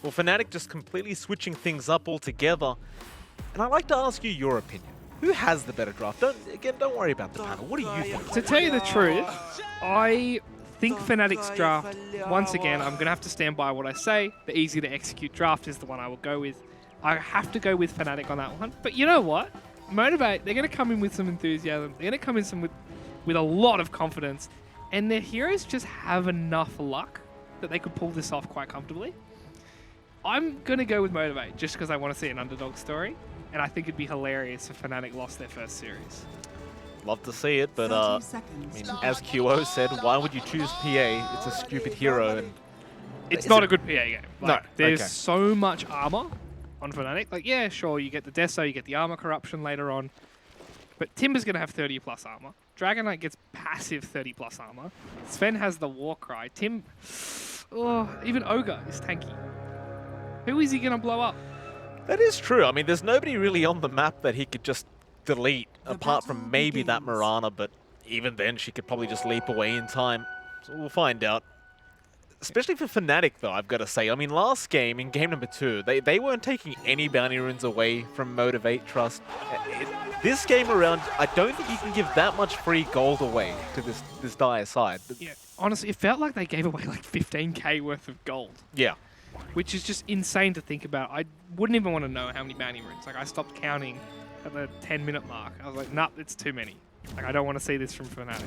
Well, Fnatic just completely switching things up altogether. And I'd like to ask you your opinion. Who has the better draft? Don't worry about the panel. What do you think? To tell you the truth, I think Fnatic's draft, once again, I'm going to have to stand by what I say. The easy to execute draft is the one I will go with. I have to go with Fnatic on that one. But you know what? Motivate, they're going to come in with some enthusiasm. They're going to come in with a lot of confidence. And their heroes just have enough luck that they could pull this off quite comfortably. I'm going to go with Motivate just because I want to see an underdog story. And I think it'd be hilarious if Fnatic lost their first series. Love to see it, but I mean, as QO said, why would you choose PA? It's a stupid hero, and it's not a good PA game. Like, no, there's okay. so much armor on Fnatic. Like, yeah, sure, you get the Deso, you get the armor corruption later on, but Timber's gonna have 30 plus armor. Dragon Knight gets passive 30 plus armor. Sven has the Warcry. Tim, even Ogre is tanky. Who is he gonna blow up? That is true. I mean, there's nobody really on the map that he could just delete, apart from maybe that Mirana, but even then she could probably just leap away in time. So we'll find out. Especially for Fnatic, though, I've got to say. I mean, last game, in game number 2, they weren't taking any bounty runes away from Motivate.Trust. This game around, I don't think you can give that much free gold away to this dire side. Yeah, honestly, it felt like they gave away like 15k worth of gold. Yeah. Which is just insane to think about. I wouldn't even want to know how many bounty runes. Like, I stopped counting at the 10-minute mark. I was like, nah, it's too many. Like, I don't want to see this from Fnatic.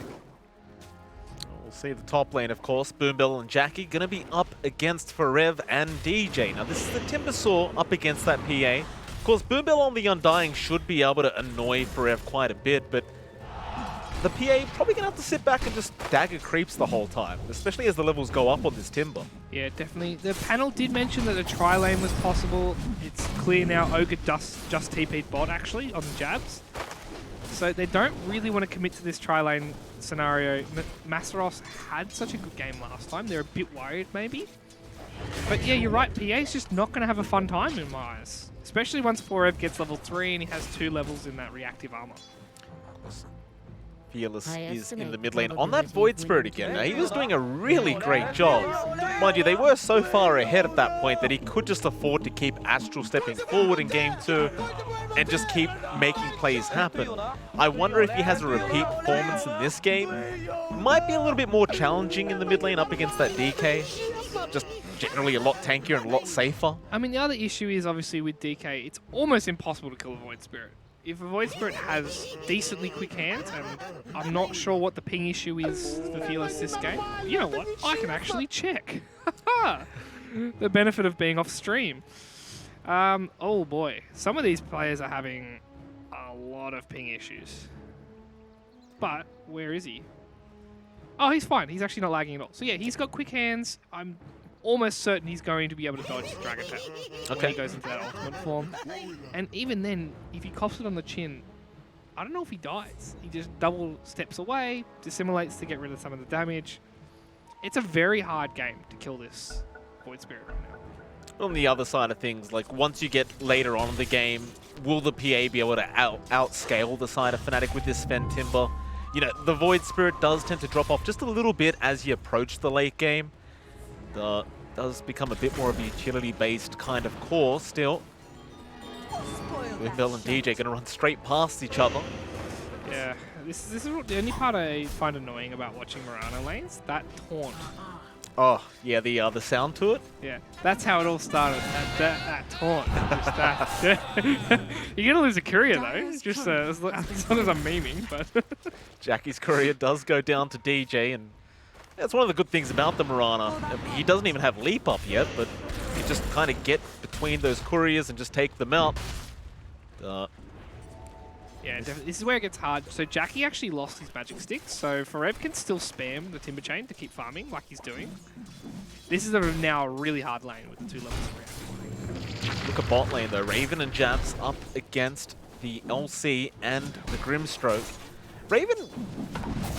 We'll see the top lane, of course. Boombill and Jackie going to be up against Forev and DJ. Now, this is the Timbersaw up against that PA. Of course, Boombill on the Undying should be able to annoy Forev quite a bit, but the PA probably going to have to sit back and just dagger creeps the whole time, especially as the levels go up on this Timber. Yeah, definitely. The panel did mention that the tri-lane was possible. It's clear now Ogre just TP'd bot, actually, on the jabs. So they don't really want to commit to this tri-lane scenario. Masaros had such a good game last time. They're a bit worried, maybe. But yeah, you're right. PA's just not going to have a fun time in my eyes. Especially once Forev gets level 3 and he has 2 levels in that reactive armor. Fearless is in the mid lane on that Void Spirit again. Now, he was doing a really great job. Mind you, they were so far ahead at that point that he could just afford to keep Astral stepping forward in game 2 and just keep making plays happen. I wonder if he has a repeat performance in this game. Might be a little bit more challenging in the mid lane up against that DK. Just generally a lot tankier and a lot safer. I mean, the other issue is obviously with DK, it's almost impossible to kill a Void Spirit. If a Void Spirit has decently quick hands, and I'm not sure what the ping issue is for Fearless this game, you know what? I can actually check. The benefit of being off stream. Oh boy, some of these players are having a lot of ping issues. But where is he? Oh, he's fine. He's actually not lagging at all. So yeah, he's got quick hands. I'm almost certain he's going to be able to dodge the Dragon Tail when he goes into that ultimate form. And even then, if he coughs it on the chin, I don't know if he dies. He just double steps away, dissimulates to get rid of some of the damage. It's a very hard game to kill this Void Spirit right now. On the other side of things, like once you get later on in the game, will the PA be able to outscale the side of Fnatic with this Sven Timber? You know, the Void Spirit does tend to drop off just a little bit as you approach the late game. Does become a bit more of a utility-based kind of core still. Boombill and DJ going to run straight past each other. Yeah, this is the only part I find annoying about watching Mirana lanes. That taunt. Oh, yeah, the sound to it? Yeah, that's how it all started. That taunt. Just that. You're going to lose a courier, though. Just as long as I'm memeing. But Jackie's courier does go down to DJ, and that's one of the good things about the Mirana. He doesn't even have leap up yet, but you just kind of get between those couriers and just take them out. Yeah, this is where it gets hard. So Jackie actually lost his magic sticks, so Forev can still spam the Timber Chain to keep farming like he's doing. This is now a really hard lane with the 2 levels of reaction. Look at bot lane though. Raven and Jabs up against the LC and the Grimstroke. Raven,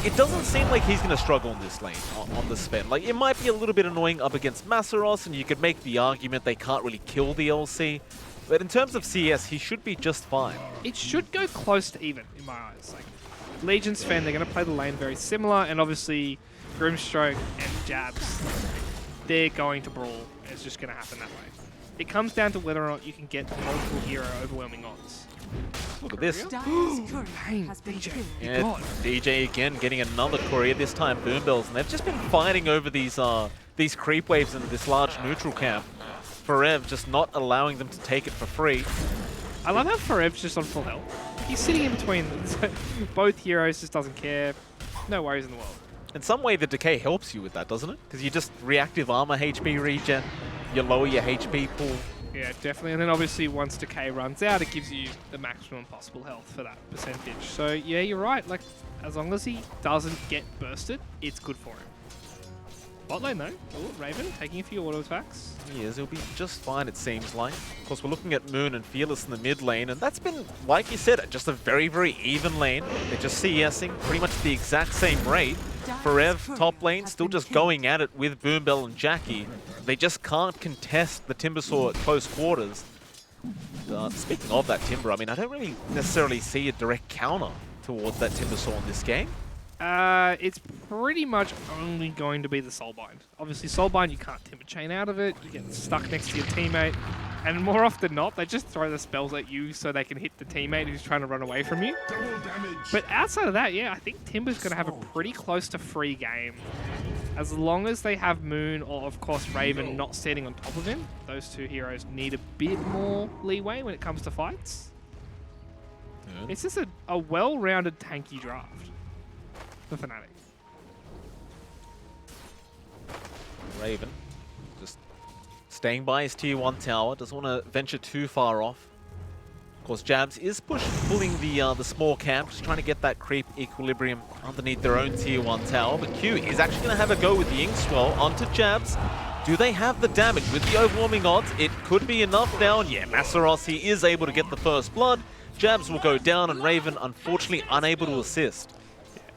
it doesn't seem like he's going to struggle in this lane on the Sven. Like, it might be a little bit annoying up against Masaros, and you could make the argument they can't really kill the LC. But in terms of CS, he should be just fine. It should go close to even, in my eyes. Like, Legion Sven, they're going to play the lane very similar, and obviously Grimstroke and Jabs, they're going to brawl. It's just going to happen that way. It comes down to whether or not you can get the multiple hero overwhelming odds. Look at this. Bang, DJ. Yeah, DJ again getting another courier, this time Boombells, and they've just been fighting over these creep waves in this large neutral camp. Forev just not allowing them to take it for free. I love how Forev's just on full health. He's sitting in between them. So both heroes, just doesn't care. No worries in the world. In some way, the decay helps you with that, doesn't it? Because you just reactive armor HP regen, you lower your HP pool. Yeah, definitely. And then obviously once decay runs out, it gives you the maximum possible health for that percentage. So yeah, you're right. Like, as long as he doesn't get bursted, it's good for him. Bot lane though. Oh, Raven taking a few auto attacks. He is. He'll be just fine, it seems like. Of course, we're looking at Moon and Fearless in the mid lane, and that's been, like you said, just a very, very even lane. They're just CSing pretty much the exact same rate. Forev, top lane, still just going at it with Boombell and Jackie. They just can't contest the Timbersaw at close quarters. Speaking of that Timber, I mean, I don't really necessarily see a direct counter towards that Timbersaw in this game. It's pretty much only going to be the Soulbind. Obviously, Soulbind, you can't Timber Chain out of it. You get stuck next to your teammate. And more often than not, they just throw the spells at you so they can hit the teammate who's trying to run away from you. But outside of that, yeah, I think Timber's going to have a pretty close to free game. As long as they have Moon or, of course, Raven not standing on top of him, those two heroes need a bit more leeway when it comes to fights. Yeah. It's just a well-rounded tanky draft for Fnatic. Raven just staying by his tier 1 tower, doesn't want to venture too far off. Of course, Jabs is pulling the small camp, just trying to get that creep equilibrium underneath their own tier 1 tower. But Q is actually going to have a go with the Inkswell onto Jabs. Do they have the damage with the overwhelming odds? It could be enough down. Yeah, Massaros, he is able to get the first blood. Jabs will go down, and Raven, unfortunately, unable to assist.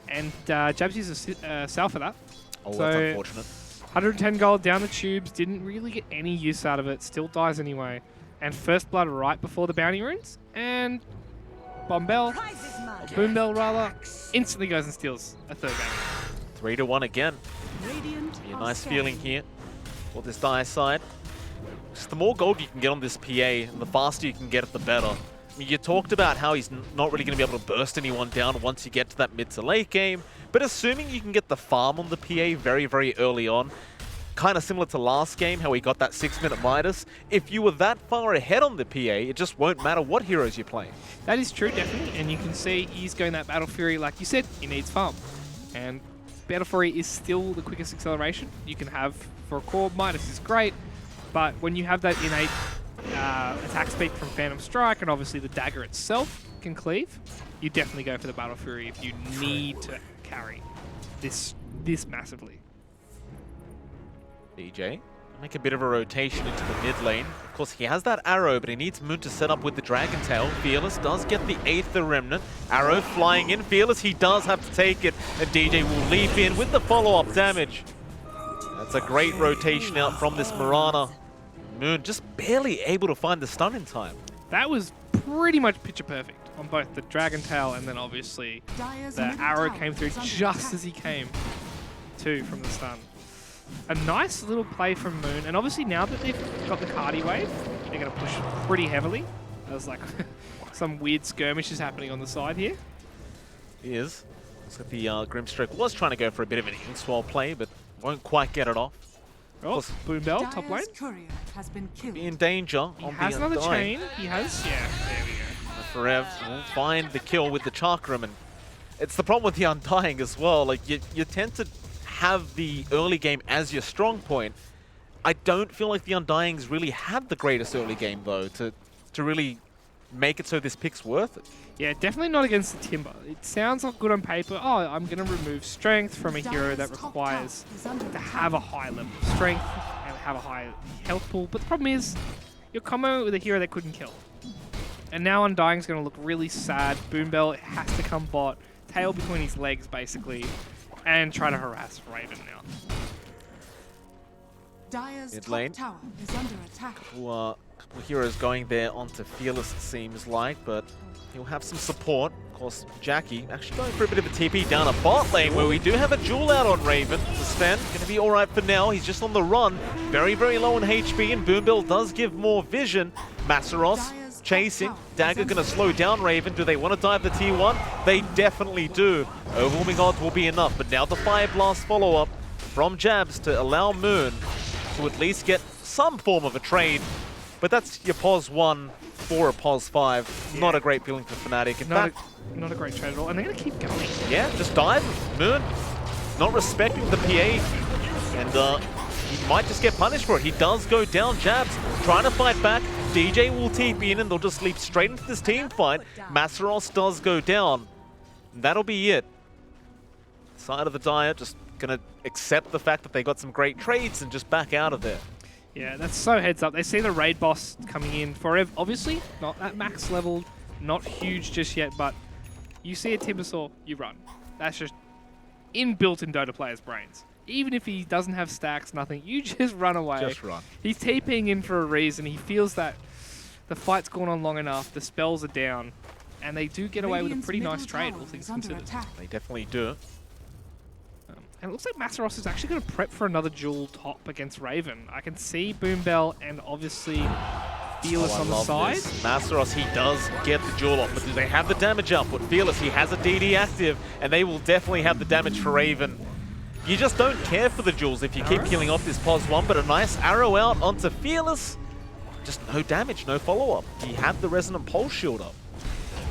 And Jabs uses Sal for that. Oh, so that's unfortunate. 110 gold down the tubes, didn't really get any use out of it, still dies anyway. And first blood right before the bounty runes, and Boombell rather, instantly goes and steals a third bounty. 3-1 again. Be a nice feeling here for this Dire side. Just the more gold you can get on this PA, and the faster you can get it, the better. I mean, you talked about how he's not really going to be able to burst anyone down once you get to that mid to late game, but assuming you can get the farm on the PA very, very early on, kind of similar to last game, how he got that 6-minute Midas, if you were that far ahead on the PA, it just won't matter what heroes you're playing. That is true, definitely, and you can see he's going that Battle Fury, like you said, he needs farm. And Battle Fury is still the quickest acceleration you can have for a core. Midas is great, but when you have that innate attack speed from Phantom Strike, and obviously the dagger itself can cleave, you definitely go for the Battle Fury if you need to carry this massively. DJ make a bit of a rotation into the mid lane. Of course, he has that arrow, but he needs Moon to set up with the Dragon Tail. Fearless does get the 8th Remnant. Arrow flying in. Fearless, he does have to take it, and DJ will leap in with the follow-up damage. That's a great rotation out from this Mirana. Moon just barely able to find the stun in time. That was pretty much picture perfect on both the Dragon Tail and then obviously the arrow came through just as he came to from the stun. A nice little play from Moon, and obviously now that they've got the Cardi wave, they're going to push pretty heavily. There's like some weird skirmishes happening on the side here. He is. Looks like the Grimstroke was trying to go for a bit of an Inkswell play, but won't quite get it off. Oh, Boombell, top lane. Be in danger. He has another chain. He has, yeah, there we go. Forev will find the kill with the Chakram, and it's the problem with the Undying as well. Like, you tend to have the early game as your strong point. I don't feel like the Undyings really had the greatest early game, though, to really make it so this pick's worth it. Yeah, definitely not against the Timber. It sounds like good on paper. Oh, I'm going to remove strength from a hero that requires to have a high level of strength and have a high health pool. But the problem is, you're comboing with a hero that couldn't kill. And now Undying's going to look really sad. Boombell has to come bot, tail between his legs, basically, and try to harass Raven now. Mid lane. Tower is under attack. Couple heroes going there onto Fearless, it seems like, but he'll have some support. Of course, Jackie actually going for a bit of a TP down a bot lane where we do have a duel out on Raven. The Sven going to be all right for now. He's just on the run. Very, very low on HP, and Boombill does give more vision. Masaros chasing. Dagger going to slow down Raven. Do they want to dive the T1? They definitely do. Overwhelming odds will be enough, but now the Fire Blast follow-up from Jabs to allow Moon to at least get some form of a trade. But that's your pos 1 for a pos 5. Yeah. Not a great feeling for Fnatic. In fact, Not a great trade at all. And they're going to keep going. yeah, just dive. Moon not respecting the PA. And he might just get punished for it. He does go down. Jabs trying to fight back. DJ will TP in and they'll just leap straight into this team fight. Masaros does go down. And that'll be it. Side of the Dire just going to accept the fact that they got some great trades and just back out of there. Yeah, that's so heads up. They see the raid boss coming in. Forever, obviously, not at max level, not huge just yet, but you see a Timbersaw, you run. That's just inbuilt in Dota players' brains. Even if he doesn't have stacks, nothing, you just run away. Just run. He's TPing in for a reason. He feels that the fight's gone on long enough, the spells are down, and they do get away with a pretty nice trade, all things considered. They definitely do. And it looks like Masaros is actually going to prep for another duel top against Raven. I can see Boombell and obviously Fearless on the side. Masaros, he does get the duel off, but do they have the damage output? Fearless, he has a DD active, and they will definitely have the damage for Raven. You just don't care for the duels if you keep killing off this pos 1, but a nice arrow out onto Fearless. Just no damage, no follow-up. He had the Resonant Pulse shield up.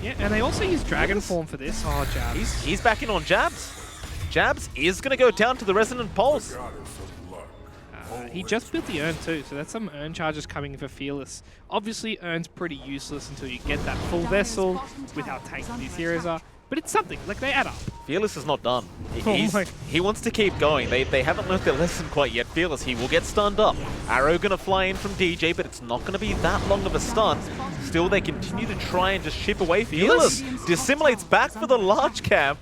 Yeah, and they also use Dragon Form for this. Oh, Jabs. He's back in on Jabs. Jabs is going to go down to the Resonant Pulse. He just built the Urn too, so that's some Urn charges coming in for Fearless. Obviously, Urn's pretty useless until you get that full vessel with how tanky these heroes are, but it's something, like they add up. Fearless is not done. Oh He wants to keep going. They haven't learned their lesson quite yet. Fearless, he will get stunned up. Arrow going to fly in from DJ, but it's not going to be that long of a stun. Still, they continue to try and just chip away. Fearless dissimulates back for the large cap.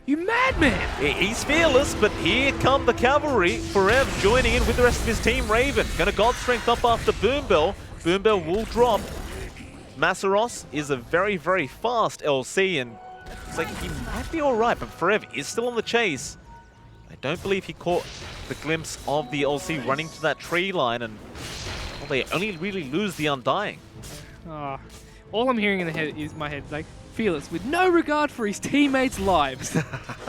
You madman! He's Fearless, but here come the cavalry. Forever joining in with the rest of his team. Raven going to God Strength up after Boombell. Boombell will drop. Masaros is a very, very fast LC, and it's like he might be alright, but Forever is still on the chase. I don't believe he caught the glimpse of the LC running to that tree line, and well, they only really lose the Undying. All I'm hearing in the head is my head like, Fearless with no regard for his teammates' lives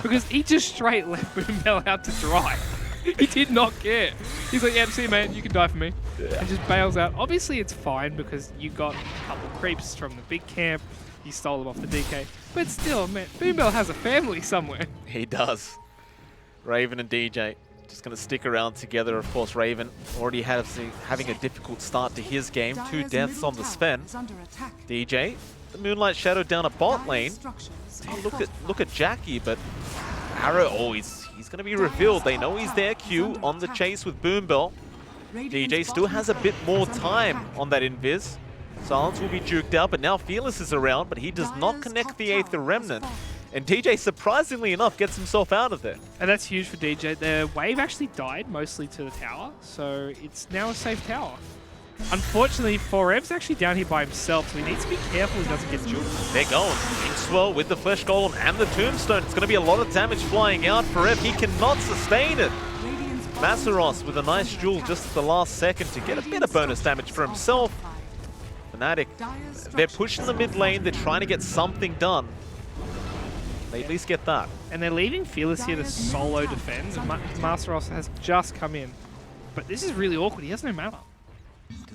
because he just straight left Boombell out to dry. He did not care. He's like, yeah, see, man, you can die for me. Yeah. And just bails out. Obviously, it's fine because you got a couple of creeps from the big camp. You stole them off the DK. But still, man, Boombell has a family somewhere. He does. Raven and DJ just going to stick around together. Of course, Raven already having a difficult start to his game. 2 deaths on the Sven. DJ, the Moonlight Shadow down a bot lane. Oh, look at Jackie, but Arrow, oh, he's going to be revealed. They know he's there. Q on the chase with Boombell. DJ still has a bit more time on that invis. Silence will be juked out, but now Fearless is around, but he does not connect the Aether Remnant. And DJ, surprisingly enough, gets himself out of there. And that's huge for DJ. The wave actually died mostly to the tower, so it's now a safe tower. Unfortunately, Forev's actually down here by himself, so he needs to be careful he doesn't get juked. They're going. Swell with the Flesh Golem and the Tombstone. It's going to be a lot of damage flying out. Forev, he cannot sustain it. Masaros with a nice jewel just at the last second to get a bit of bonus damage for himself. Fnatic, they're pushing the mid lane. They're trying to get something done. They at least get that. And they're leaving Fearless here to solo defend. And Masaros has just come in. But this is really awkward. He has no mana.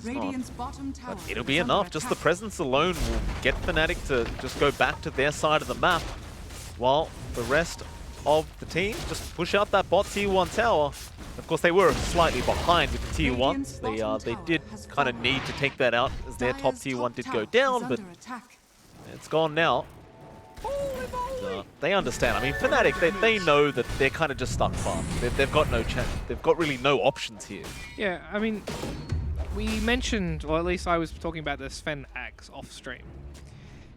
But it'll be enough. Just the presence alone will get Fnatic to just go back to their side of the map, while the rest of the team just push out that bot tier 1 tower. Of course, they were slightly behind with the tier 1s. They did kind of need to take that out as their top tier 1 did go down, but it's gone now. They understand. I mean, Fnatic, they know that they're kind of just stuck farm. They've got no chance. They've got really no options here. Yeah, I mean, we mentioned, or at least I was talking about the Sven Axe off stream.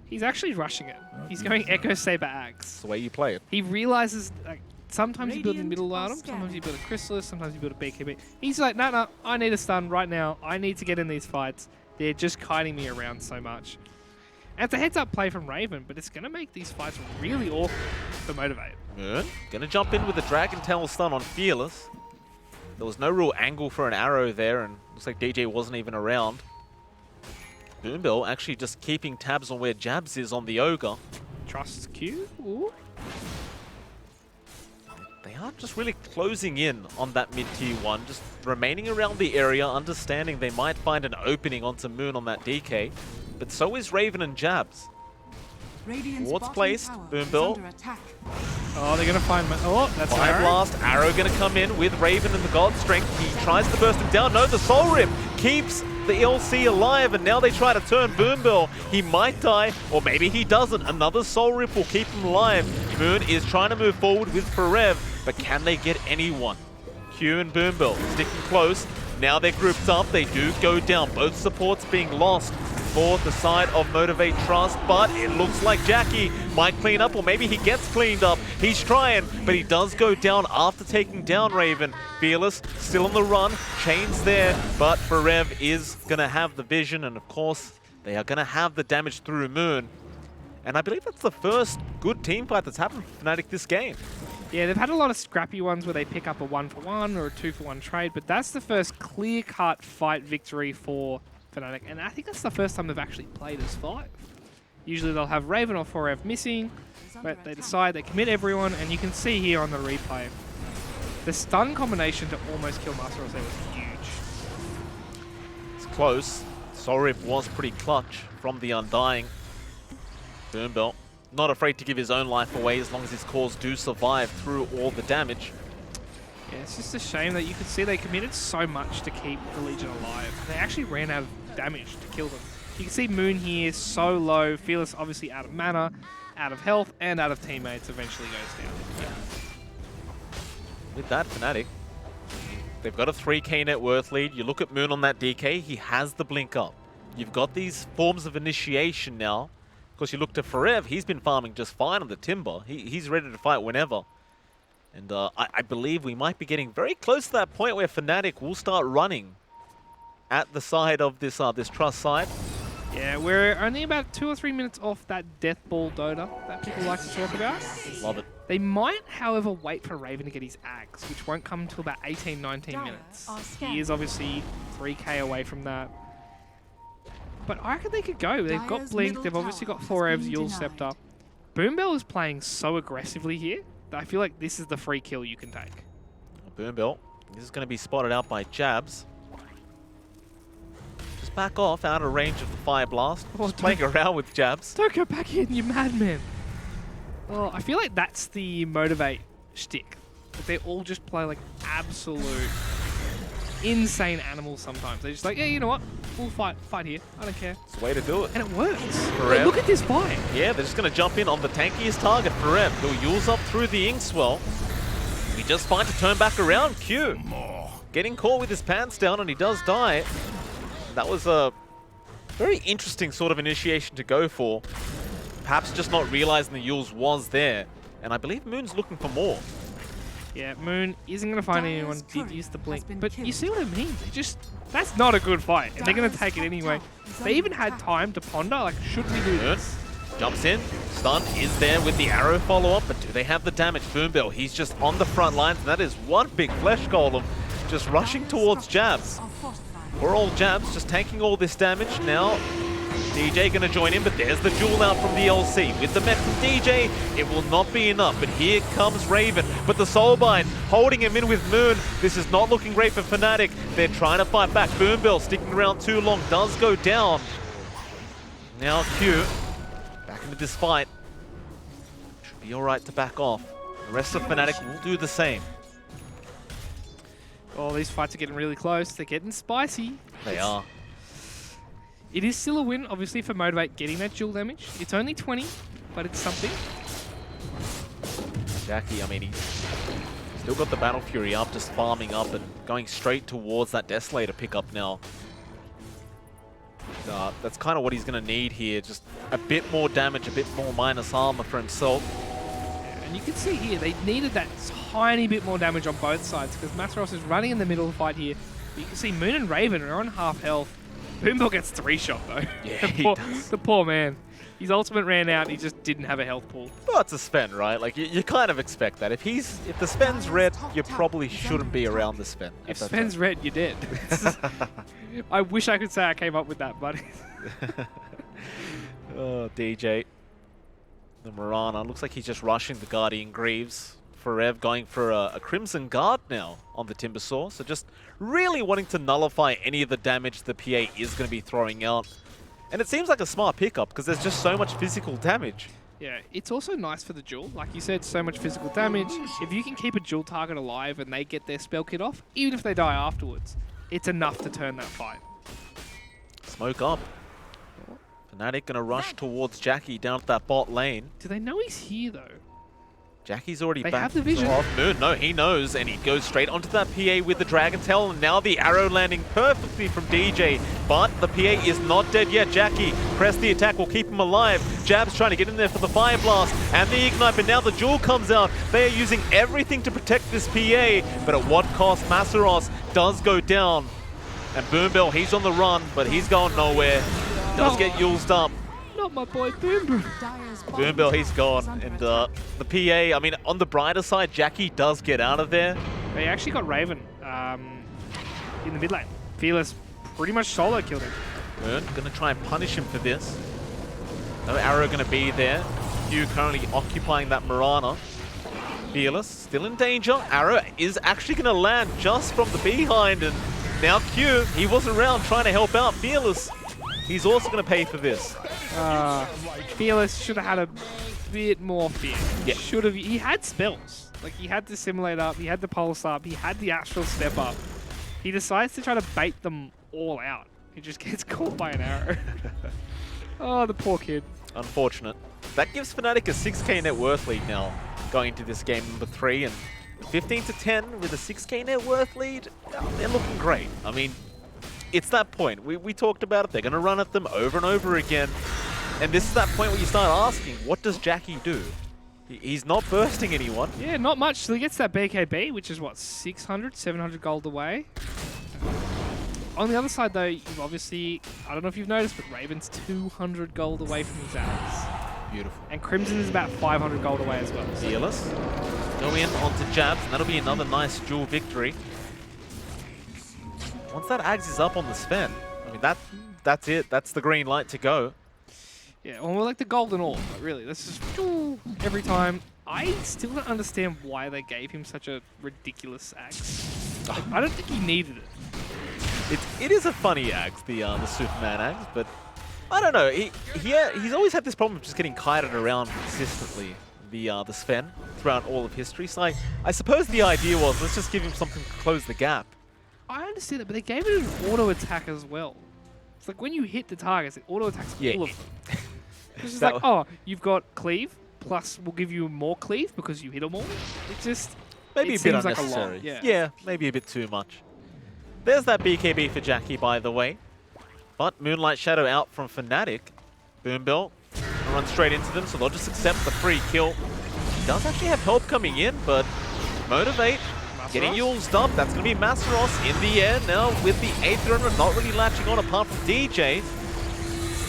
He's actually rushing it. He's going Echo Saber Axe. It's the way you play it. He realizes like, sometimes you build a middle item, sometimes you build a Chrysalis, sometimes you build a BKB. He's like, no, I need a stun right now. I need to get in these fights. They're just kiting me around so much. And it's a heads-up play from Raven, but it's going to make these fights really awkward for Motivate. Moon going to jump in with the Dragon Tail stun on Fearless. There was no real angle for an arrow there, and looks like DJ wasn't even around. Boombill actually just keeping tabs on where Jabs is on the Ogre. Trust Q. Ooh. They are just really closing in on that mid-tier one, just remaining around the area, understanding they might find an opening onto Moon on that DK. But so is Raven and Jabs. Ward's placed, Boombill. Oh, they're going to find... Oh, that's Fire Blast, Arrow going to come in with Raven and the God Strength. He tries to burst him down. No, the Soul Rip keeps the LC alive, and now they try to turn Boombill. He might die, or maybe he doesn't. Another Soul Rip will keep him alive. Moon is trying to move forward with Forev, but can they get anyone? Q and Boombill sticking close. Now they're grouped up. They do go down. Both supports being lost for the side of Motivate.Trust, but it looks like Jackie might clean up, or maybe he gets cleaned up. He's trying, but he does go down after taking down Raven. Fearless still on the run, Chain's there, but Forev is gonna have the vision, and of course, they are gonna have the damage through Moon. And I believe that's the first good team fight that's happened for Fnatic this game. Yeah, they've had a lot of scrappy ones where they pick up a 1-for-1 or a 2-for-1 trade, but that's the first clear-cut fight victory for Fnatic, and I think that's the first time they've actually played as 5. Usually they'll have Raven or Forev missing, but they decide they commit everyone, and you can see here on the replay, the stun combination to almost kill Master Jose was huge. It's close. Sorib was pretty clutch from the Undying. Boombill not afraid to give his own life away as long as his cores do survive through all the damage. Yeah, it's just a shame that you could see they committed so much to keep the Legion alive. They actually ran out of damage to kill them. You can see Moon here so low. Fearless obviously out of mana, out of health, and out of teammates eventually goes down. Yeah. With that, Fnatic, they've got a 3k net worth lead. You look at Moon on that DK, he has the blink up. You've got these forms of initiation now. Of course, you look to Forev, he's been farming just fine on the Timber. He's ready to fight whenever. And I believe we might be getting very close to that point where Fnatic will start running at the side of this this Trust side. Yeah, we're only about 2 or 3 minutes off that Death Ball Dota that people like to talk about. Love it. They might, however, wait for Raven to get his axe, which won't come until about 18, 19 minutes. He is obviously 3k away from that. But I reckon they could go. They've got Blink, they've obviously got Forev's Yule Scepter. Boombill is playing so aggressively here that I feel like this is the free kill you can take. Boombill, this is going to be spotted out by Jabs. Just back off out of range of the Fire Blast. Just playing around with Jabs. Don't go back in, you madman. Well, I feel like that's the Motivate shtick. That they all just play like absolute insane animals sometimes. They're just like, yeah, you know what? We'll fight here. I don't care. It's the way to do it. And it works. Like, look at this fight. Yeah, they're just going to jump in on the tankiest target, Forev. He'll use up through the Inkswell. He just fine to turn back around. Q getting caught with his pants down, and he does die. That was a very interesting sort of initiation to go for. Perhaps just not realizing the Yules was there. And I believe Moon's looking for more. Yeah, Moon isn't going to find anyone, did use the blink. But you see what I mean? That's not a good fight, and they're going to take it anyway. They even had time to ponder, like, should we do this? Jumps in, stun is there with the arrow follow-up, but do they have the damage? Boombill, he's just on the front lines, and that is one big flesh golem just rushing towards Jabs. Poor old Jabs just tanking all this damage. Now, DJ gonna join in, but there's the duel out from the LC. With the mech from DJ, it will not be enough, but here comes Raven. But the Soulbind holding him in with Moon. This is not looking great for Fnatic. They're trying to fight back. Boombill sticking around too long, does go down. Now Q, back into this fight. Should be alright to back off. The rest of Fnatic will do the same. Oh, these fights are getting really close. They're getting spicy. They are. It is still a win, obviously, for Motivate getting that dual damage. It's only 20, but it's something. Jackie, I mean, he's still got the Battle Fury up, just farming up and going straight towards that Desolator pickup now. That's kind of what he's going to need here. Just a bit more damage, a bit more minus armor for himself. Yeah, And you can see here, they needed that tiny bit more damage on both sides because Masaros is running in the middle of the fight here. You can see Moon and Raven are on half health. Boombill gets 3-shot though. Yeah, the poor man. His ultimate ran out and he just didn't have a health pool. Well, it's a Sven, right? Like, you kind of expect that. If the Sven's red, you probably shouldn't be around the Sven. If Sven's red, you're dead. I wish I could say I came up with that, buddy. Oh, DJ. The Mirana. Looks like he's just rushing the Guardian Greaves. Forev going for a Crimson Guard now on the Timbersaw. So just really wanting to nullify any of the damage the PA is going to be throwing out. And it seems like a smart pickup because there's just so much physical damage. Yeah, it's also nice for the Jewel. Like you said, so much physical damage. If you can keep a Jewel target alive and they get their spell kit off, even if they die afterwards, it's enough to turn that fight. Smoke up. Fnatic going to rush towards Jackie down that bot lane. Do they know he's here, though? Jackie's already They back have the vision. off Moon. No, he knows, and he goes straight onto that PA with the Dragon Tail, and now the arrow landing perfectly from DJ, but the PA is not dead yet. Jackie, press the attack, will keep him alive. Jab's trying to get in there for the Fire Blast, and the Ignite, but now the Jewel comes out. They are using everything to protect this PA, but at what cost? Masaros does go down, and Boombill, he's on the run, but he's going nowhere. Does get used up. Not my boy Boombill. Boombill, he's gone. And the PA, I mean, on the brighter side, Jackie does get out of there. They actually got Raven in the mid lane. Fearless pretty much solo killed him. Moon going to try and punish him for this. No arrow going to be there. Q currently occupying that Mirana. Fearless still in danger. Arrow is actually going to land just from the behind. And now Q, he was around trying to help out Fearless. He's also going to pay for this. Fearless should have had a bit more fear. Yeah. Should have. He had spells. Like, he had the Simulate up, he had the Pulse up, he had the Astral Step up. He decides to try to bait them all out. He just gets caught by an arrow. Oh, the poor kid. Unfortunate. That gives Fnatic a 6k net worth lead now, going into this game number 3. And 15-10 with a 6k net worth lead, they're looking great. I mean, it's that point. We talked about it. They're going to run at them over and over again. And this is that point where you start asking, what does Jackie do? He's not bursting anyone. Yeah, not much. So he gets that BKB, which is what, 600, 700 gold away. On the other side, though, you've obviously, I don't know if you've noticed, but Raven's 200 gold away from his axe. Beautiful. And Crimson is about 500 gold away as well. So. Fearless. Go in onto Jabs, and that'll be another nice dual victory. Once that Ags is up on the Sven, I mean, that's it. That's the green light to go. Yeah, well, we're like the golden orb, but really. That's just every time. I still don't understand why they gave him such a ridiculous axe. Like, I don't think he needed it. It is a funny Ags, the Superman Ags, but I don't know. He's always had this problem of just getting kited around consistently, the Sven, throughout all of history. So I suppose the idea was, let's just give him something to close the gap. I understand that, but they gave it an auto attack as well. It's like when you hit the targets, it auto attacks all of them. It's just like, oh, you've got cleave, plus we'll give you more cleave because you hit them all. It just maybe it a bit seems unnecessary. Like a lot. Yeah, maybe a bit too much. There's that BKB for Jackie, by the way. But Moonlight Shadow out from Fnatic. Boombill run straight into them, so they'll just accept the free kill. He does actually have help coming in, but Motivate getting used up. That's going to be Masaros in the air now with the 8th runner not really latching on apart from DJ.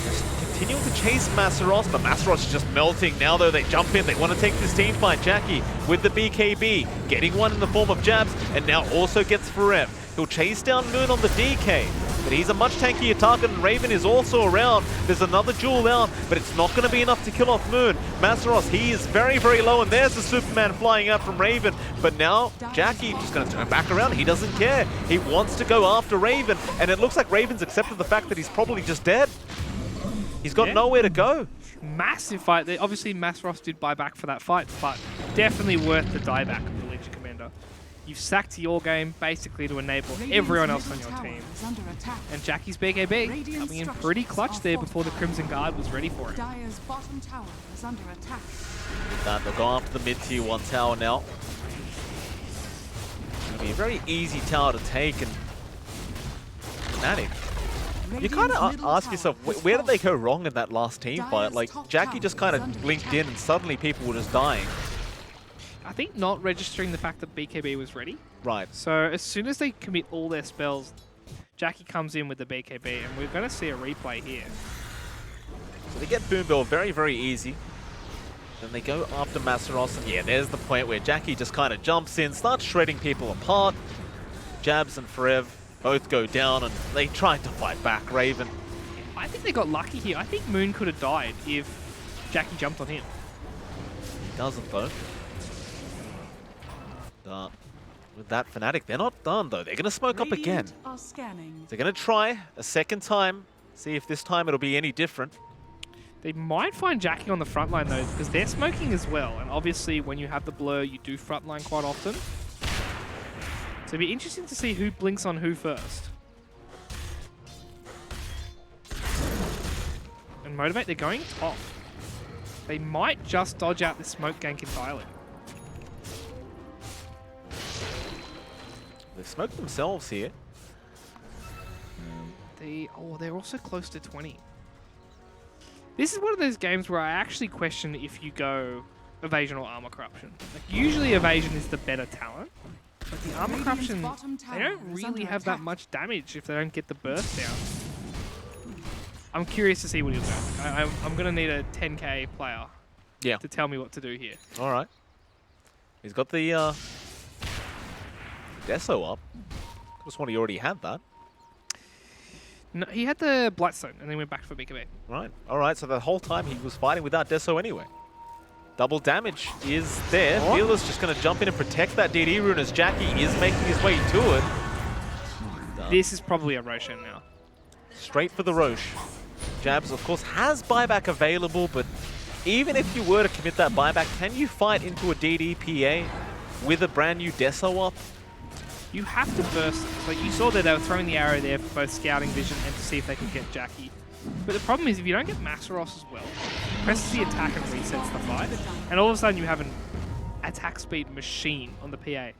Just continuing to chase Masaros, but Masaros is just melting. Now though, they jump in. They want to take this team fight. Jackie with the BKB, getting one in the form of Jabs, and now also gets Forev. He'll chase down Moon on the DK, but he's a much tankier target, and Raven is also around. There's another Jewel out, but it's not going to be enough to kill off Moon. Masaros, he is very, very low, and there's the Superman flying out from Raven. But now, Jackie just going to turn back around. He doesn't care. He wants to go after Raven, and it looks like Raven's accepted the fact that he's probably just dead. He's got nowhere to go. Massive fight. Obviously, Masaros did buy back for that fight, but definitely worth the dieback of the Legion Commander. You've sacked your game basically to enable everyone else on your team. And Jackie's BKB coming in pretty clutch there before the Crimson Guard was ready for it. Dire's bottom tower is under attack. They'll go after the mid-tier 1 tower now. It's going to be a very easy tower to take, and Fnatic. You kind of ask yourself, where did they go wrong in that last team fight? Like, Jackie just kind of blinked in and suddenly people were just dying. I think not registering the fact that BKB was ready. Right. So as soon as they commit all their spells, Jackie comes in with the BKB, and we're going to see a replay here. So they get Boom Bell very, very easy. Then they go after Masaros, and yeah, there's the point where Jackie just kind of jumps in, starts shredding people apart. Jabs and Forev both go down, and they tried to fight back, Raven. I think they got lucky here. I think Moon could have died if Jackie jumped on him. He doesn't, though. With that Fnatic, they're not done, though. They're going to smoke up again. Are scanning. They're going to try a second time, see if this time it'll be any different. They might find Jackie on the front line, though, because they're smoking as well. And obviously, when you have the blur, you do front line quite often. So it'd be interesting to see who blinks on who first. And Motivate, they're going top. They might just dodge out the smoke gank entirely. They've smoked themselves here. They're also close to 20. This is one of those games where I actually question if you go evasion or armor corruption. Like, usually evasion is the better talent, but the armor corruption, they don't really have that much damage if they don't get the burst down. I'm curious to see what he'll do. I'm going to need a 10k player to tell me what to do here. All right. He's got the Deso up. Just one he already had that. No, he had the Blightstone and then went back for BKB. Right. All right. So the whole time he was fighting without Deso anyway. Double damage is there. Fearless just going to jump in and protect that DD rune as Jackie is making his way to it. This is probably a Roshan now. Straight for the Roche. Jabs, of course, has buyback available, but even if you were to commit that buyback, can you fight into a DDPA with a brand new Deso up? You have to burst. Like you saw that they were throwing the arrow there for both scouting vision and to see if they could get Jackie. But the problem is if you don't get Masaros as well, presses the attack and resets the fight, and all of a sudden you have an attack speed machine on the PA.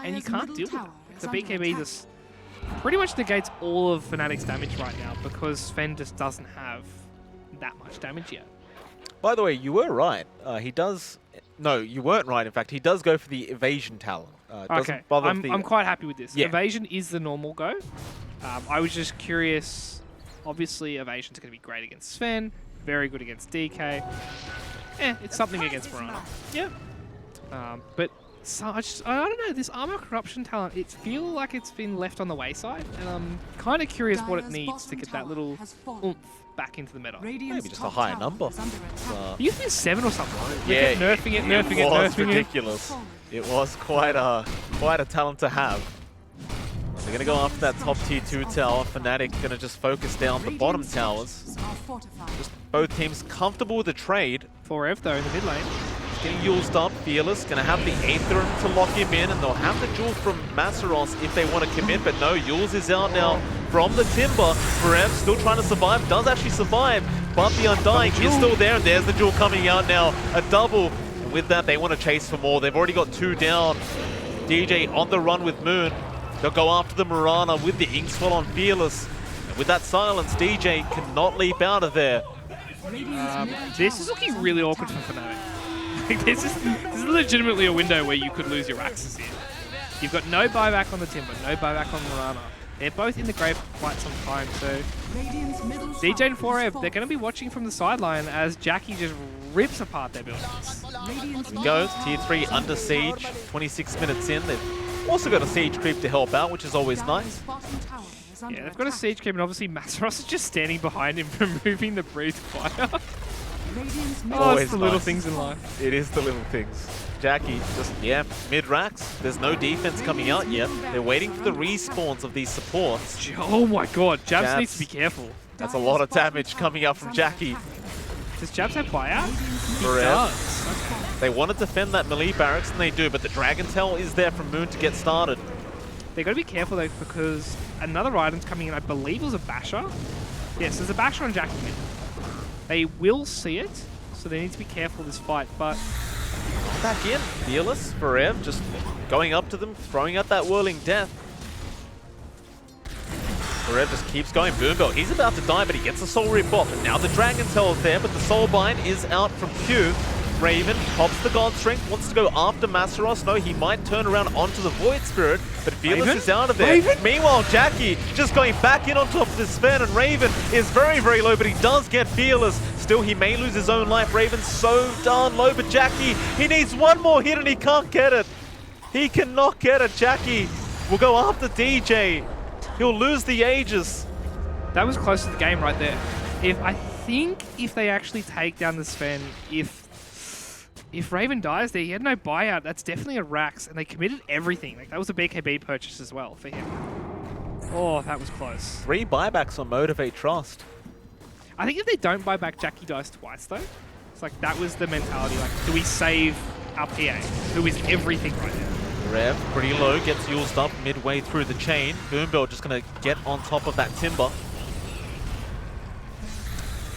And you can't deal with it. The BKB just pretty much negates all of Fnatic's damage right now because Sven just doesn't have that much damage yet. By the way, you were right. He does... No, you weren't right. In fact, he does go for the evasion talent. Okay, I'm quite happy with this. Yeah. Evasion is the normal go. I was just curious. Obviously, evasion's going to be great against Sven. Very good against DK. It's something against Mirana. Yeah. But so I don't know. This armor corruption talent, it feels like it's been left on the wayside, and I'm kind of curious what it needs to get that little oomph back into the meta. Maybe just a higher number. It used to be 7 or something. Yeah, nerfing it. It was ridiculous. It was quite a talent to have. They're going to go after that top tier 2 tower. Fnatic going to just focus down the bottom towers. Just both teams comfortable with the trade. Forev though in the mid lane. Getting used up, Fearless, going to have the Aether to lock him in, and they'll have the duel from Masaros if they want to commit, but no, Yules is out now from the Timber. Forev still trying to survive, does actually survive, but the Undying is still there, and there's the duel coming out now, a double. And with that, they want to chase for more. They've already got 2 down. DJ on the run with Moon. They'll go after the Mirana with the Inkswell on Fearless. And with that silence, DJ cannot leap out of there. This is looking really awkward for Fnatic. This is legitimately a window where you could lose your axes here. You've got no buyback on the Timber, no buyback on Mirana. They're both in the grave for quite some time, so DJ and Forev, they're going to be watching from the sideline as Jackie just rips apart their buildings. Here goes, tier 3 under siege, 26 minutes in. They've also got a siege creep to help out, which is always nice. Yeah, they've got a siege creep, and obviously Masaros is just standing behind him, removing the breathe fire. Oh, it's the little things in life. It is the little things. Jackie just, mid-racks. There's no defense coming out yet. They're waiting for the respawns of these supports. Oh my god, Jabs needs to be careful. That's a lot of damage coming out from Jackie. Does Jabs have buyout? He does. Okay. They want to defend that melee barracks, and they do, but the Dragon Tail is there from Moon to get started. They've got to be careful though, because another item's coming in, I believe it was a Basher. Yes, there's a Basher on Jackie. They will see it, so they need to be careful this fight, but... Back in. Fearless, Forev, just going up to them, throwing out that Whirling Death. Forev just keeps going. Boombell, he's about to die, but he gets a Soul Rip off, and now the Dragon Tail is there, but the Soul Bind is out from Q. Raven pops the God Strength, wants to go after Masaros. No, he might turn around onto the Void Spirit, but Fearless is out of there. Raven? Meanwhile, Jackie just going back in on top of this Sven, and Raven is very, very low, but he does get Fearless. Still, he may lose his own life. Raven's so darn low, but Jackie, he needs one more hit and he can't get it. He cannot get it. Jackie will go after DJ. He'll lose the Aegis. That was close to the game right there. I think if they actually take down the Sven, if Raven dies there, he had no buyout. That's definitely a Rax, and they committed everything. Like, that was a BKB purchase as well for him. Oh, that was close. 3 buybacks on Motivate.Trust. I think if they don't buy back, Jackie dies twice though. It's like that was the mentality. Like, do we save our PA, who is everything right now? Rev, pretty low, gets used up midway through the chain. Boombell just going to get on top of that Timber.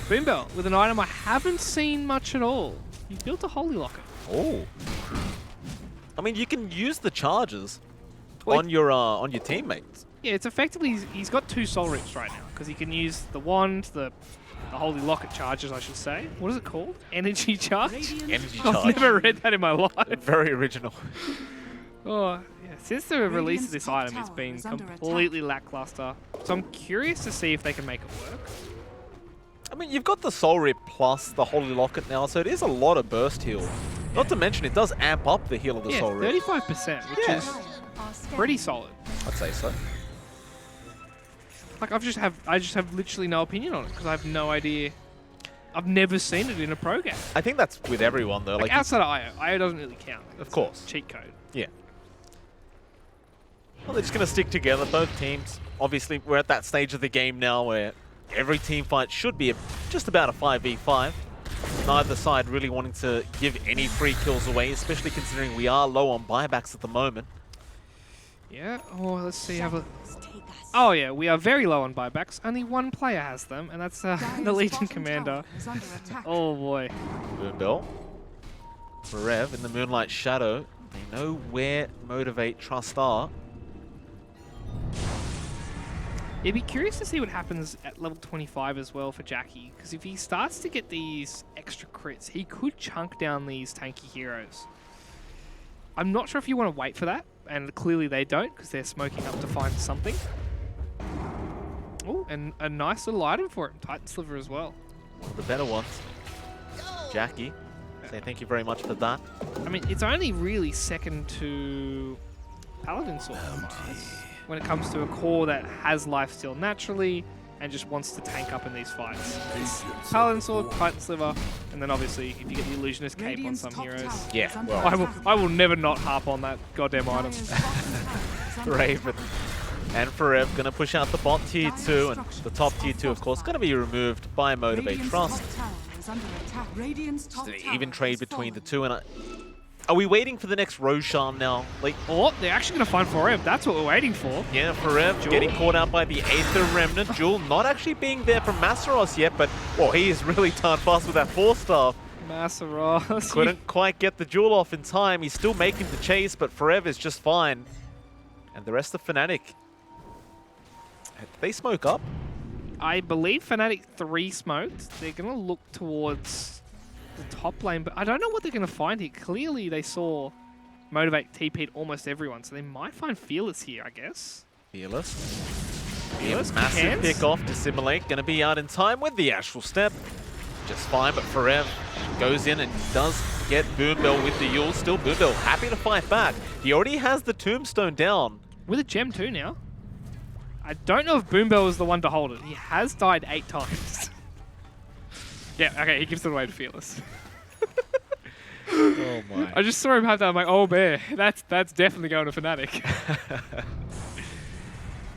Boombell with an item I haven't seen much at all. He built a Holy Locket. Oh. I mean, you can use the charges on your teammates. Yeah, it's effectively, he's got 2 Soul Rips right now, because he can use the wand, the Holy Locket charges, I should say. What is it called? Energy charge? Energy charge. I've never read that in my life. Very original. Oh, yeah. Since the release of this item, it's been completely lackluster. So I'm curious to see if they can make it work. I mean, you've got the Soul Rip plus the Holy Locket now, so it is a lot of burst heal. Not to mention, it does amp up the heal of the Soul Rip. 35%, which is pretty solid. I'd say so. Like, I just have literally no opinion on it, because I have no idea. I've never seen it in a pro game. I think that's with everyone, though. Like outside of IO. IO doesn't really count. Like, of course. Cheat code. Yeah. Well, they're just going to stick together, both teams. Obviously, we're at that stage of the game now where every team fight should be just about a 5v5. Neither side really wanting to give any free kills away, especially considering we are low on buybacks at the moment. Yeah, oh, let's see. Oh yeah, we are very low on buybacks. Only one player has them, and that's the Legion Commander. Oh boy. Boombell. Rev in the Moonlight Shadow. They know where Motivate.Trust are. It'd be curious to see what happens at level 25 as well for Jackie, because if he starts to get these extra crits, he could chunk down these tanky heroes. I'm not sure if you want to wait for that, and clearly they don't, because they're smoking up to find something. Oh, and a nice little item for him, Titan Sliver as well. One of the better ones. Jackie, say thank you very much for that. I mean, it's only really second to Paladin Sword when it comes to a core that has lifesteal naturally and just wants to tank up in these fights. It's Paladin Sword, Titan Sliver, and then obviously if you get the Illusionist Cape on some heroes. Yeah, well, I will never not harp on that goddamn item. Raven and Forever going to push out the bot tier 2, and the top tier 2, of course, going to be removed by Motivate.Trust. Just an even trade between the two, and are we waiting for the next Roshan now? Like, oh, they're actually going to find Forever. That's what we're waiting for. Yeah, Forever getting caught out by the Aether Remnant. Jewel not actually being there from Masaros yet, but well, he is really darn fast with that 4-star. Masaros. Couldn't quite get the Jewel off in time. He's still making the chase, but Forever is just fine. And the rest of Fnatic, did they smoke up? I believe Fnatic 3 smoked. They're going to look towards the top lane, but I don't know what they're going to find here. Clearly, they saw Motivate TP'd almost everyone, so they might find Fearless here, I guess. Fearless, Massive massive pick off. Dissimulate, going to be out in time with the Astral Step. Just fine, but Forever goes in and does get Boombell with the Yule. Still Boombell happy to fight back. He already has the Tombstone down. With a gem too now. I don't know if Boombell is the one to hold it. He has died 8 times. Yeah, okay, he gives it away to Fearless. Oh my. I just saw him have that, I'm like, oh bear, that's definitely going to Fnatic.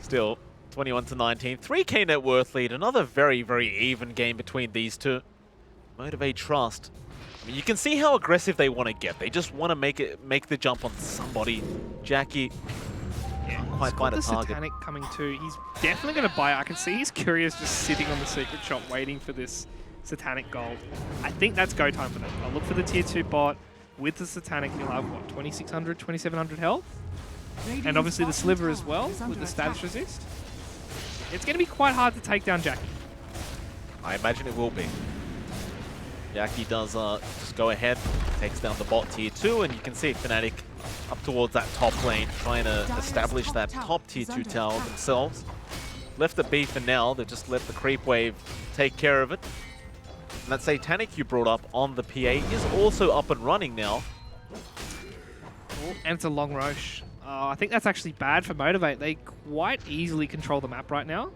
Still, 21-19. 3k net worth lead. Another very, very even game between these two. Motivate.Trust. I mean, you can see how aggressive they want to get. They just want to make the jump on somebody. Jackie. Yeah, quite find a the target. Satanic coming too. He's definitely going to buy it. I can see he's curious just sitting on the secret shop waiting for this Satanic gold. I think that's go time for them. I'll look for the tier 2 bot. With the Satanic, he'll have, what, 2600, 2700 health? And obviously the Sliver as well, with the status resist. It's going to be quite hard to take down Jackie. I imagine it will be. Jackie does just go ahead, takes down the bot tier 2, and you can see Fnatic up towards that top lane, trying to establish that top tier 2 tower themselves. Left the B for now, they just let the creep wave take care of it. And that Satanic you brought up on the PA is also up and running now. And it's a long Roche. I think that's actually bad for Motivate. They quite easily control the map right now.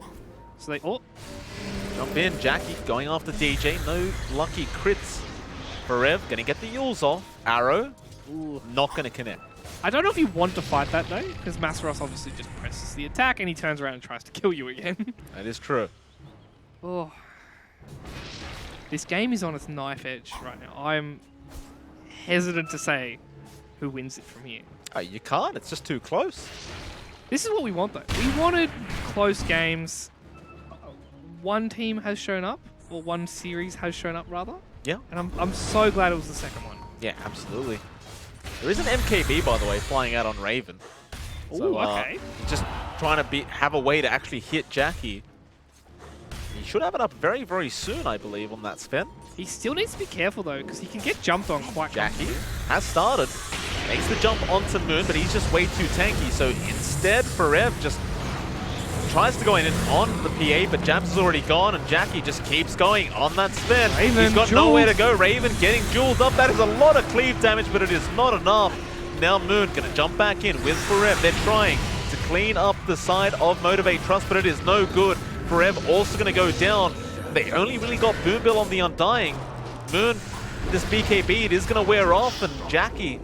So they... Jump in, Jackie going after DJ. No lucky crits for Rev. Gonna get the Yules off. Arrow, not gonna connect. I don't know if you want to fight that though, because Masaros obviously just presses the attack and he turns around and tries to kill you again. That is true. Oh. This game is on its knife edge right now. I'm hesitant to say who wins it from here. Oh, you can't, it's just too close. This is what we want though. We wanted close games. One team has shown up, or one series has shown up rather. Yeah. And I'm so glad it was the second one. Yeah, absolutely. There is an MKB, by the way, flying out on Raven. Oh, okay. Just trying to have a way to actually hit Jackie. He should have it up very, very soon, I believe, on that Sven. He still needs to be careful though, because he can get jumped on quite Jackie comfortably. has started. Makes the jump onto Moon, but he's just way too tanky. So instead, Forev just tries to go in on the PA, but Jabs is already gone, and Jackie just keeps going on that spin. Raven, He's got jeweled. nowhere to go. Raven getting jeweled up. That is a lot of cleave damage, but it is not enough. Now Moon gonna jump back in with Forev. They're trying to clean up the side of Motivate.Trust, but it is no good. Forev also gonna go down. They only really got Boombill on the Undying. Moon, this BKB, it is gonna wear off, and Jackie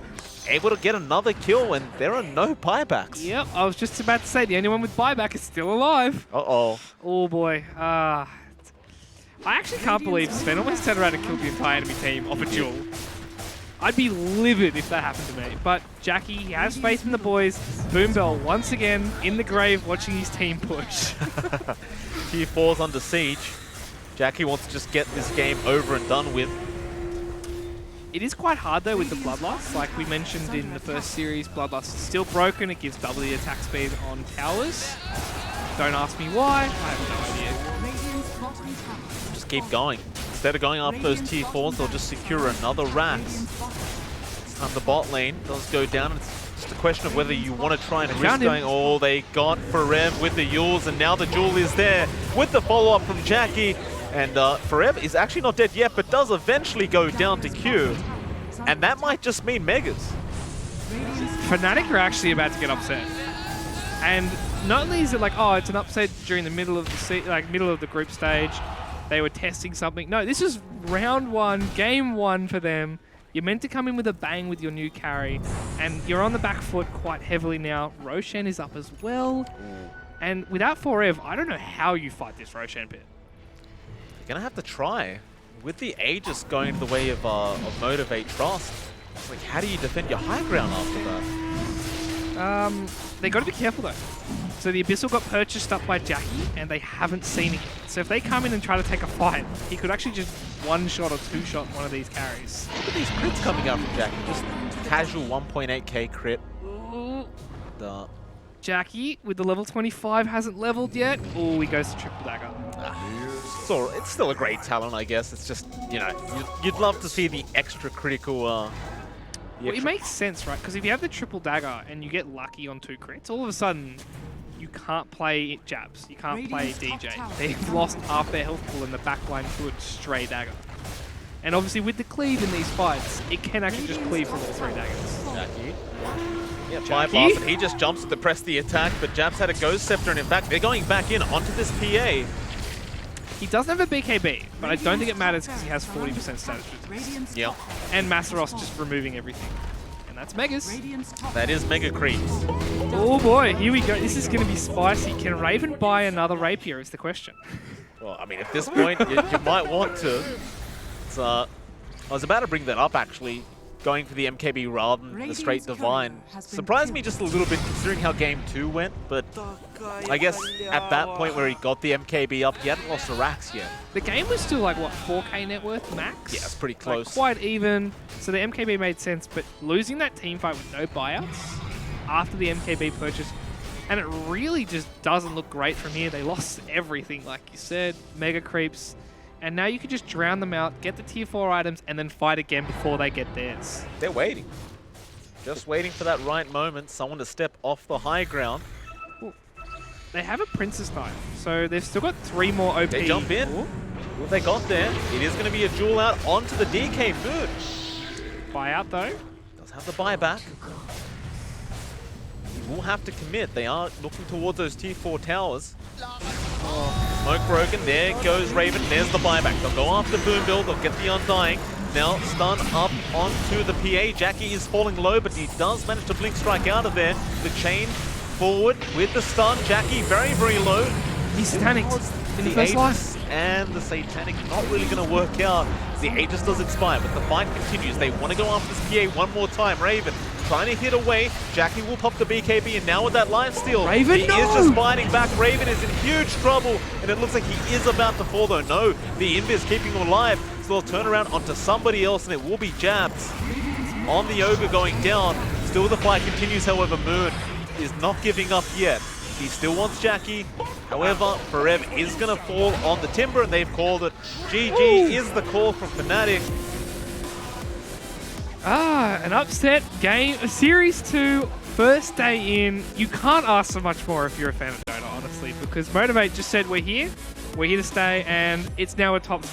able to get another kill, and there are no buybacks. Yep, I was just about to say, the only one with buyback is still alive. Uh-oh. Oh boy. I actually can't believe Sven almost turned around and killed the entire enemy team off a duel. I'd be livid if that happened to me. But Jackie, he has faith in the boys. Boombell once again in the grave watching his team push. Tier 4's under siege. Jackie wants to just get this game over and done with. It is quite hard though with the Bloodlust. Like we mentioned in the first series, Bloodlust is still broken. It gives double the attack speed on towers. Don't ask me why. I have no idea. Just keep going. Instead of going after those tier 4s, they'll just secure another Rax. This time the bot lane does go down. It's just a question of whether you want to try and risk going. Oh, they got Forev with the Yules, and now the jewel is there with the follow-up from Jackie. And Forev is actually not dead yet, but does eventually go down to Q. And that might just mean Megas. Fnatic are actually about to get upset. And not only is it like, oh, it's an upset during the middle of the middle of the group stage. They were testing something. No, this is round one, game one for them. You're meant to come in with a bang with your new carry, and you're on the back foot quite heavily now. Roshan is up as well. And without Forev, I don't know how you fight this Roshan pit. You're going to have to try. With the Aegis going the way of Motivate.Trust, it's like, how do you defend your high ground after that? They got to be careful though. So the Abyssal got purchased up by Jackie, and they haven't seen it yet. So if they come in and try to take a fight, he could actually just one-shot or two-shot one of these carries. Look at these crits coming out from Jackie. Just casual 1.8k crit. Ooh. The Jackie, with the level 25, hasn't leveled yet. Oh, he goes to triple dagger. it's still a great talent, I guess. It's just, you know, you'd love to see the extra critical... Well, it makes sense, right? Because if you have the triple dagger and you get lucky on 2 crits, all of a sudden you can't play Jabs. You can't play DJ. They've lost half their health pool in the backline to a stray dagger. And obviously with the cleave in these fights, it can actually just cleave from all 3 daggers. Jackie. Yeah, bypass, and he just jumps to press the attack, but Jabs had a Ghost Scepter, and in fact, they're going back in onto this PA. He doesn't have a BKB, but I don't think it matters because he has 40% status resistance. Yeah. And Masaros just removing everything. And that's Megas. That is Mega Creeps. Oh boy, here we go. This is going to be spicy. Can Raven buy another Rapier is the question. Well, I mean, at this point, you might want to. It's, I was about to bring that up, actually. Going for the MKB rather than the straight Divine. Surprised me just a little bit considering how Game 2 went, but I guess at that point where he got the MKB up, he hadn't lost a Rax yet. The game was still like, what, 4k net worth max? Yeah, it's pretty close. Like, quite even, so the MKB made sense, but losing that team fight with no buyouts after the MKB purchase, and it really just doesn't look great from here. They lost everything, like you said. Mega Creeps. and now you can just drown them out, get the tier 4 items, and then fight again before they get theirs. They're waiting. Just waiting for that right moment, someone to step off the high ground. They have a Princess Knife, so they've still got 3 more OP. They jump in. Ooh. What they got there? It is going to be a duel out onto the DK Moon. Buyout though. Does have the buyback. He will have to commit. They are looking towards those tier 4 towers. Smoke broken. There goes Raven. There's the buyback. They'll go after Boom Bill. They'll get the Undying. Now stun up onto the PA. Jackie is falling low, but he does manage to blink strike out of there. The chain forward with the stun. Jackie very, very low. He's Satanic in the first Aegis life. and the Satanic not really going to work out. The Aegis does expire, but the fight continues. They want to go after this PA one more time. Raven trying to hit away. Jackie will pop the BKB, and now with that lifesteal, Raven, he no! is just fighting back. Raven is in huge trouble, and it looks like he is about to fall, though. No, the Invis keeping him alive, so they'll turn around onto somebody else, and it will be Jabs on the Ogre going down. Still the fight continues, however, Moon is not giving up yet. He still wants Jackie. However, Forever is going to fall on the Timber, and they've called it. GG is the call from Fnatic. An upset game, Series 2, first day in. You can't ask for much more if you're a fan of Dota, honestly, because Motivate just said we're here to stay, and it's now a top